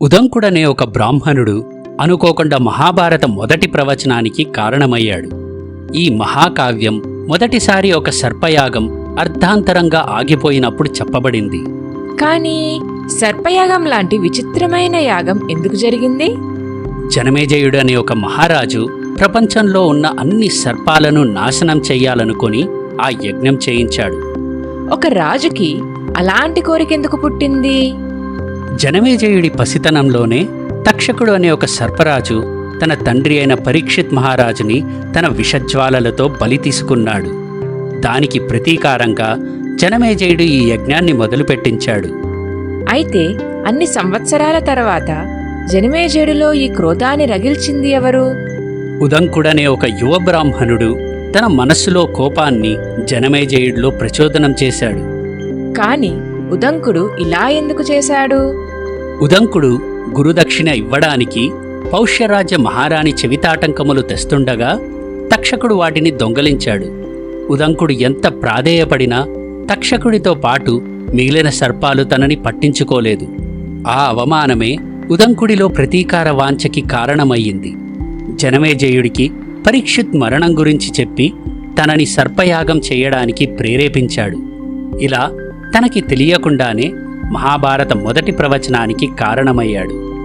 ఉదంకుడనే ఒక బ్రాహ్మణుడు అనుకోకుండా మహాభారత మొదటి ప్రవచనానికి కారణమయ్యాడు. ఈ మహాకావ్యం మొదటిసారి ఒక సర్పయాగం అర్ధాంతరంగా ఆగిపోయినప్పుడు చెప్పబడింది. కానీ సర్పయాగం లాంటి విచిత్రమైన యాగం ఎందుకు జరిగింది? జనమేజయుడు అనే ఒక మహారాజు ప్రపంచంలో ఉన్న అన్ని సర్పాలను నాశనం చెయ్యాలనుకొని ఆ యజ్ఞం చేయించాడు. ఒక రాజుకి అలాంటి కోరికెందుకు పుట్టింది? జనమేజయుడి పసితనంలోనే తక్షకుడు అనే ఒక సర్పరాజు తన తండ్రి అయిన పరీక్షిత్ మహారాజుని తన విషజ్వాలలతో బలి తీసుకున్నాడు. దానికి ప్రతీకారంగా జనమేజయుడు ఈ యజ్ఞాన్ని మొదలుపెట్టించాడు. అయితే అన్ని సంవత్సరాల తర్వాత జనమేజయుడిలో ఈ క్రోధాన్ని రగిల్చింది ఎవరు? ఉదంకుడనే ఒక యువ బ్రాహ్మణుడు తన మనస్సులో కోపాన్ని జనమేజయుడిలో ప్రచోదనం చేశాడు. కాని ఉదంకుడు ఇలా ఎందుకు చేశాడు? ఉదంకుడు గురుదక్షిణ ఇవ్వడానికి పౌష్యరాజ్య మహారాణి చెవితాటంకములు తెస్తుండగా తక్షకుడు వాటిని దొంగలించాడు. ఉదంకుడు ఎంత ప్రాధేయపడినా తక్షకుడితో పాటు మిగిలిన సర్పాలు తనని పట్టించుకోలేదు. ఆ అవమానమే ఉదంకుడిలో ప్రతీకార వాంఛకి కారణమయ్యింది. జనమేజయుడికి పరీక్షిత్ మరణం గురించి చెప్పి తనని సర్పయాగం చేయడానికి ప్రేరేపించాడు. ఇలా తనకి తెలియకుండానే మహాభారత మొదటి ప్రవచనానికి కారణమయ్యాడు.